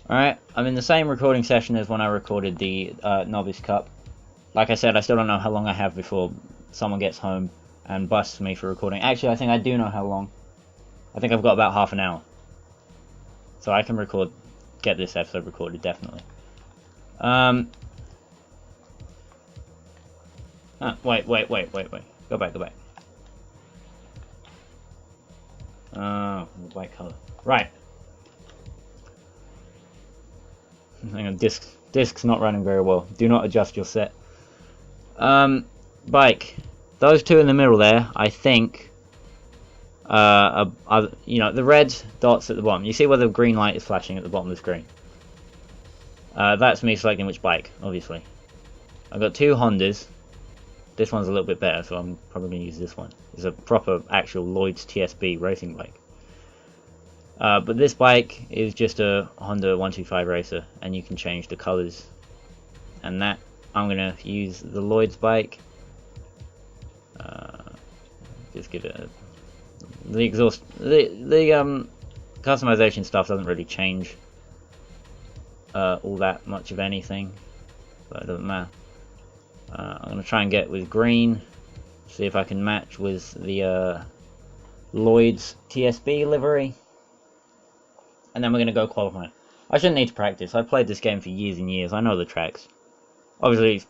Alright, I'm in the same recording session as when I recorded the Novice Cup. Like I said, I still don't know how long I have before someone gets home and busts me for recording. Actually, I think I do know how long. I think I've got about half an hour. So I can get this episode recorded, definitely. Wait. Go back. White color. Right. Hang on, disc's not running very well. Do not adjust your set. Bike. Those two in the middle there, I think, are the red dots at the bottom. You see where the green light is flashing at the bottom of the screen? That's me selecting which bike, obviously. I've got two Hondas. This one's a little bit better, so I'm probably going to use this one. It's a proper, actual Lloyd's TSB racing bike. But this bike is just a Honda 125 Racer, and you can change the colours. And that, I'm going to use the Lloyd's bike. Just give it the customization stuff doesn't really change all that much of anything, but it doesn't matter. I'm going to try and get with green, see if I can match with the Lloyd's TSB livery. And then we're going to go qualifying. I shouldn't need to practice. I've played this game for years and years. I know the tracks. Obviously, it's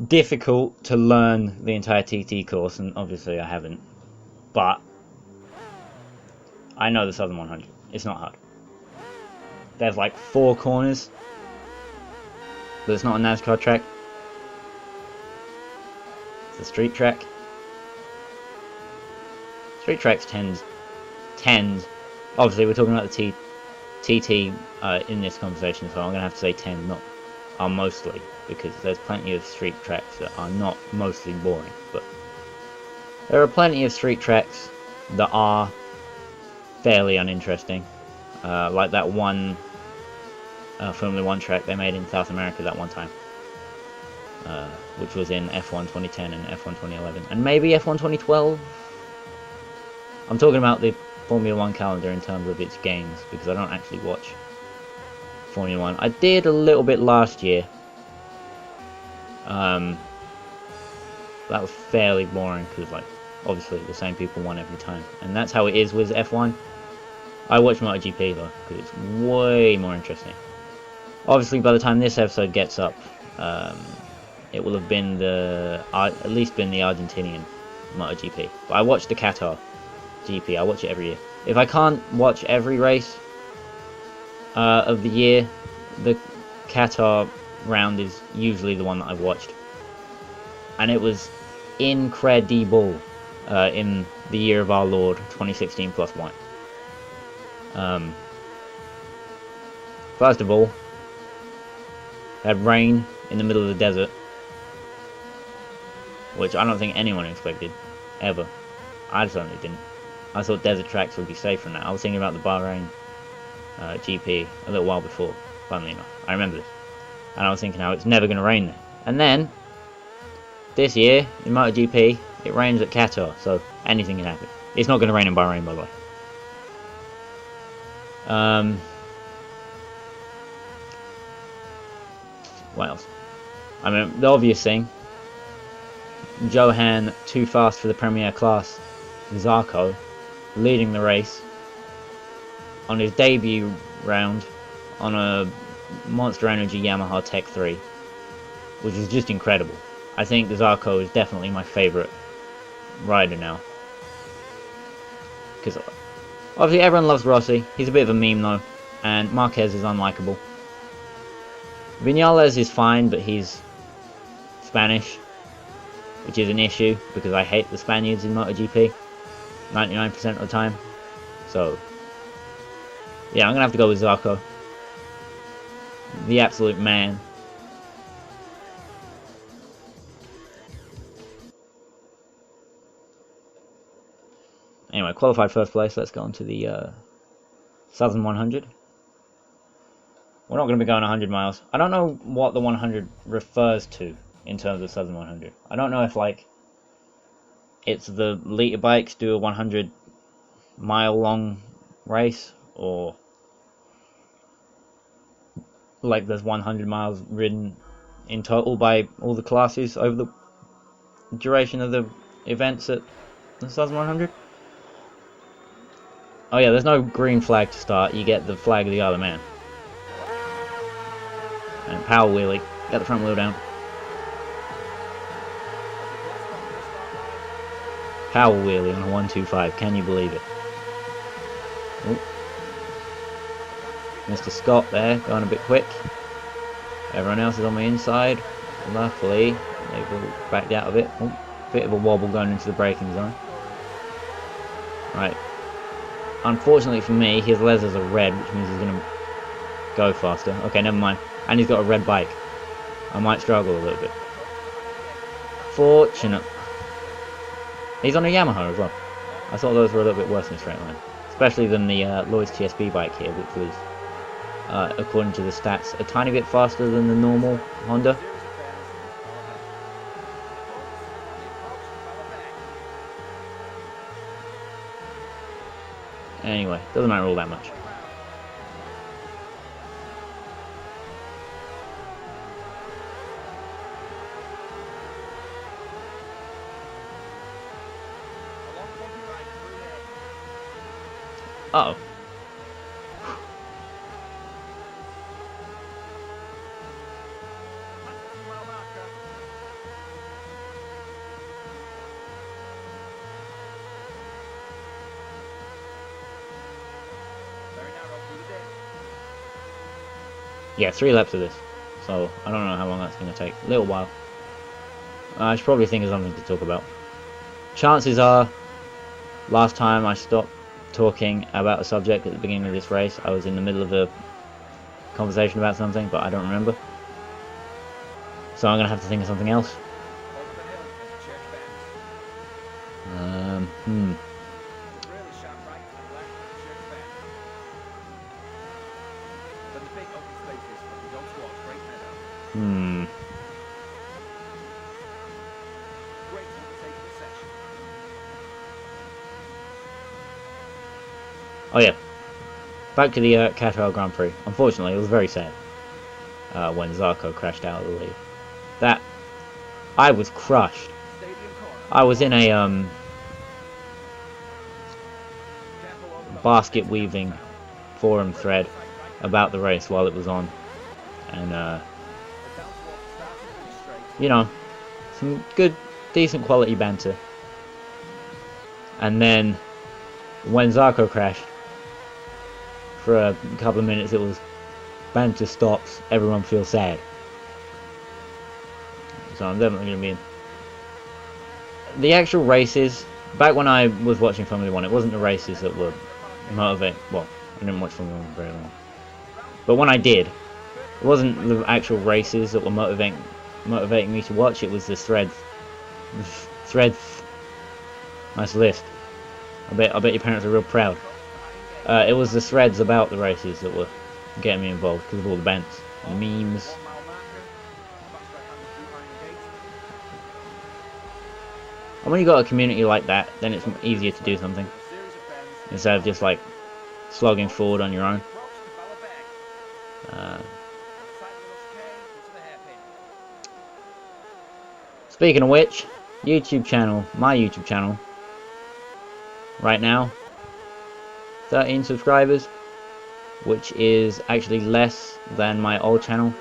difficult to learn the entire TT course, and obviously I haven't. But I know the Southern 100. It's not hard. There's like 4 corners. But it's not a NASCAR track. It's a street track. Street tracks tend. Obviously, we're talking about the TT in this conversation, so I'm going to have to say tend, not are mostly, because there's plenty of street tracks that are not mostly boring, but there are plenty of street tracks that are fairly uninteresting, like that one Formula 1 track they made in South America that one time, which was in F1 2010 and F1 2011, and maybe F1 2012. I'm talking about the Formula 1 calendar in terms of its games, because I don't actually watch Formula 1. I did a little bit last year. That was fairly boring, because like obviously the same people won every time, and that's how it is with F1. I watch MotoGP though, because it's way more interesting. Obviously, by the time this episode gets up, it will have been at least been the Argentinian MotoGP. But I watch the Qatar GP. I watch it every year. If I can't watch every race of the year, the Qatar round is usually the one that I've watched, and it was incredible in the year of our Lord 2016 plus 1. First of all, had rain in the middle of the desert, which I don't think anyone expected ever. I certainly didn't. I thought desert tracks would be safer than that. I was thinking about the Bahrain GP a little while before, funnily enough. I remember this. And I was thinking how it's never going to rain there. And then, this year, in MotoGP, it rains at Qatar, so anything can happen. It's not going to rain in Bahrain, by the way. What else? I mean, the obvious thing. Johan, too fast for the Premier class. Zarco, leading the race on his debut round on a Monster Energy Yamaha Tech 3, which is just incredible. I think Zarco is definitely my favourite rider now, because obviously everyone loves Rossi. He's a bit of a meme though, and Marquez is unlikable. Vinales is fine, but he's Spanish, which is an issue because I hate the Spaniards in MotoGP 99% of the time. So yeah, I'm gonna have to go with Zarco, the absolute man. Anyway, qualified first place. Let's go on to the Southern 100. We're not going to be going 100 miles. I don't know what the 100 refers to in terms of Southern 100. I don't know if like it's the liter bikes do a 100 mile long race, or like there's 100 miles ridden in total by all the classes over the duration of the events at the Southern 100. Oh yeah, there's no green flag to start. You get the flag of the other man. And power wheelie. Get the front wheel down. Power wheelie on a 125. Can you believe it? Ooh. Mr. Scott there, going a bit quick. Everyone else is on the inside. Luckily, they've all backed out of it. Ooh, bit of a wobble going into the braking zone. Right. Unfortunately for me, his leathers are red, which means he's going to go faster. Okay, never mind. And he's got a red bike. I might struggle a little bit. Fortunate. He's on a Yamaha as well. I thought those were a little bit worse in straight line. Especially than the Lloyd's TSB bike here, which was, according to the stats, a tiny bit faster than the normal Honda. Anyway, doesn't matter all that much. Uh oh. Yeah, 3 laps of this. So, I don't know how long that's going to take. A little while. I should probably think of something to talk about. Chances are, last time I stopped talking about a subject at the beginning of this race, I was in the middle of a conversation about something, but I don't remember. So I'm going to have to think of something else. Oh yeah, back to the Qatar Grand Prix. Unfortunately, it was very sad when Zarco crashed out of the lead. That I was crushed. I was in a basket weaving forum thread about the race while it was on, and you know, some good, decent quality banter. And then when Zarco crashed, for a couple of minutes it was banter stops, everyone feels sad. So I'm definitely going to be in. The actual races, back when I was watching Formula 1, it wasn't the races that were motivating. Well, I didn't watch Formula 1 very long. But when I did, it wasn't the actual races that were motivating me to watch, it was the threads. Nice list. I bet your parents are real proud. It was the threads about the races that were getting me involved because of all the bants and the memes. And when you got a community like that, then it's easier to do something instead of just like slogging forward on your own. Speaking of which, YouTube channel, my YouTube channel, right now, 13 subscribers, which is actually less than my old channel,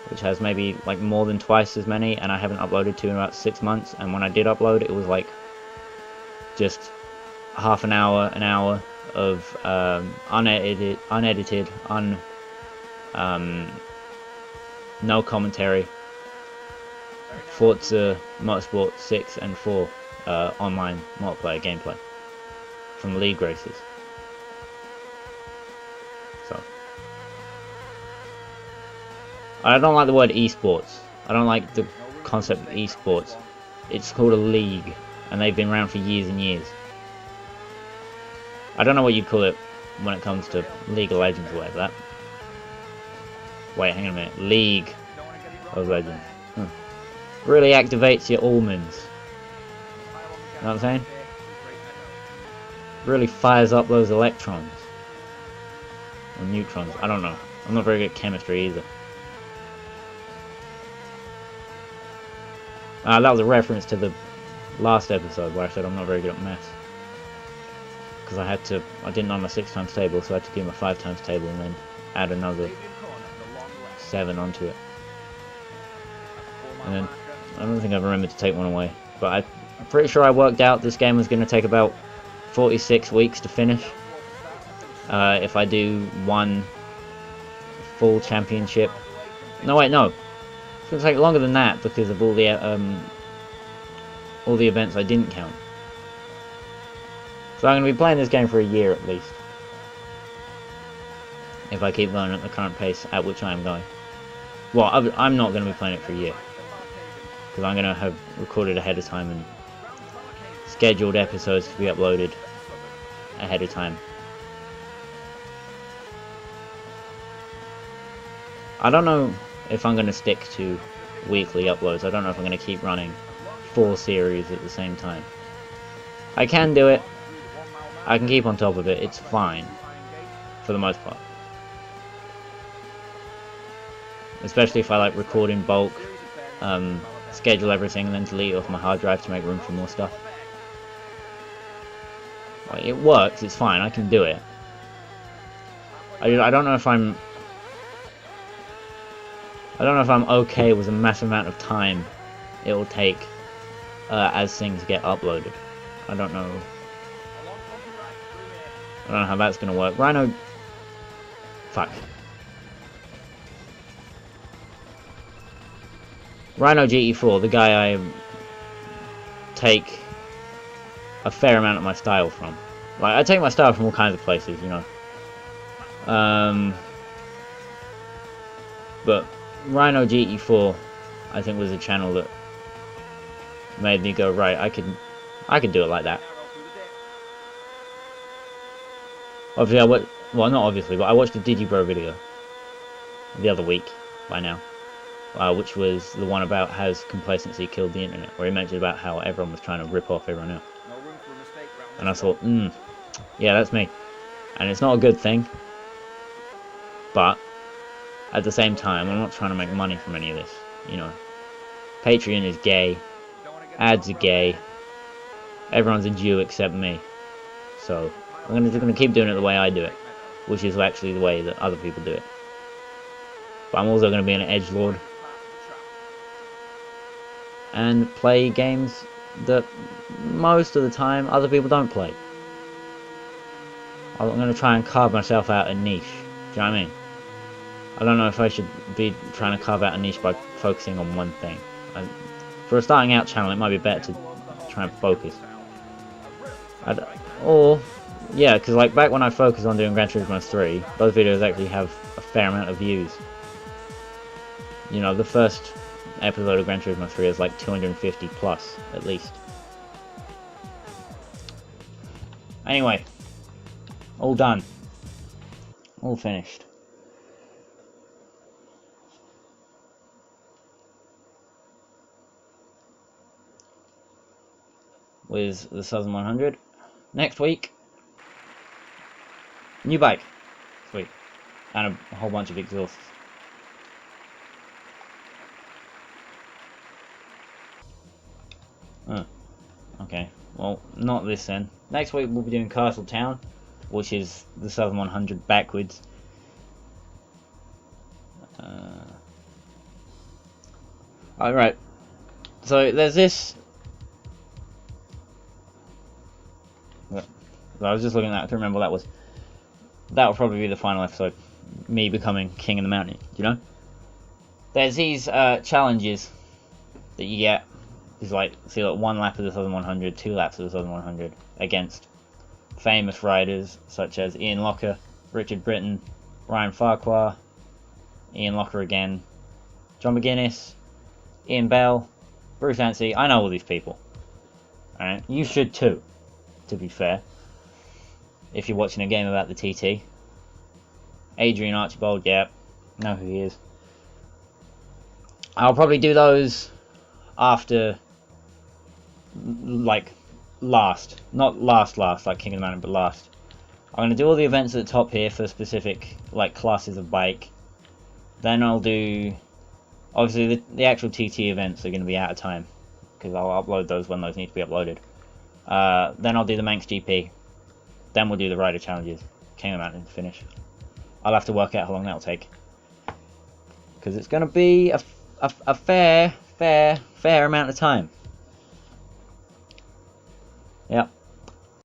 which has maybe like more than twice as many, and I haven't uploaded to in about 6 months. And when I did upload, it was like just half an hour of unedited, no commentary, Forza Motorsport 6 and 4 online multiplayer gameplay from league races. So I don't like the word esports. I don't like the concept of esports. It's called a league, and they've been around for years and years. I don't know what you'd call it when it comes to League of Legends or whatever that. Wait, hang on a minute. League of Legends. Really activates your almonds. You know what I'm saying? Really fires up those electrons. Or neutrons. I don't know. I'm not very good at chemistry either. That was a reference to the last episode where I said I'm not very good at maths. Because I didn't know my 6 times table, so I had to do my 5 times table and then add another 7 onto it. And then, I don't think I've remembered to take one away. But I'm pretty sure I worked out this game was going to take about 46 weeks to finish. If I do one full championship. No, wait, no. It's going to take longer than that because of all the events I didn't count. So I'm going to be playing this game for a year at least. If I keep going at the current pace at which I am going. Well, I'm not going to be playing it for a year. Because I'm going to have recorded ahead of time and scheduled episodes to be uploaded ahead of time. I don't know if I'm going to stick to weekly uploads. I don't know if I'm going to keep running 4 series at the same time. I can do it. I can keep on top of it. It's fine. For the most part. Especially if I like record in bulk. Schedule everything and then delete it off my hard drive to make room for more stuff. Like, it works. It's fine. I can do it. I don't know if I'm okay with the massive amount of time it will take as things get uploaded. I don't know how that's gonna work. Rhino... Fuck. Rhino GT4, the guy I take a fair amount of my style from. Like, I take my style from all kinds of places, you know. But Rhino GT4, I think, was a channel that made me go, right, I can do it like that. Obviously, well, not obviously, but I watched a Digibro video the other week by now, which was the one about has complacency killed the internet, where he mentioned about how everyone was trying to rip off everyone else. And I thought, yeah, that's me. And it's not a good thing, but at the same time, I'm not trying to make money from any of this, you know. Patreon is gay, ads are gay, everyone's a Jew except me. So, I'm just going to keep doing it the way I do it, which is actually the way that other people do it. But I'm also going to be an edgelord and play games that most of the time other people don't play. I'm going to try and carve myself out a niche. Do you know what I mean? I don't know if I should be trying to carve out a niche by focusing on one thing. For a starting out channel, it might be better to try and focus. Or, yeah, because like back when I focused on doing Gran Turismo 3, those videos actually have a fair amount of views. You know, the first episode of Gran Turismo 3 is like 250 plus, at least. Anyway, all done. All finished. With the Southern 100. Next week, new bike. Sweet. And a whole bunch of exhausts. Okay. Well, not this then. Next week we'll be doing Castle Town, which is the Southern 100 backwards. Alright. So there's this. I was just looking at that, I couldn't remember what that was. That'll probably be the final episode. Me becoming king of the mountain, you know? There's these challenges that you get. It's like, see, like 1 lap of the Southern 100, 2 laps of the Southern 100 against famous riders such as Ian Locker, Richard Britton, Ryan Farquhar, Ian Locker again, John McGuinness, Ian Bell, Bruce Anstey. I know all these people. Alright, you should too, to be fair. If you're watching a game about the TT. Adrian Archibald, yeah, know who he is. I'll probably do those after, like, last. Not last, like King of the Mountain, but last. I'm going to do all the events at the top here for specific like classes of bike. Then I'll do, obviously the actual TT events are going to be out of time, because I'll upload those when those need to be uploaded. Then I'll do the Manx GP. Then we'll do the rider challenges. King of the Mountain to finish. I'll have to work out how long that'll take, because it's going to be a fair amount of time. Yep.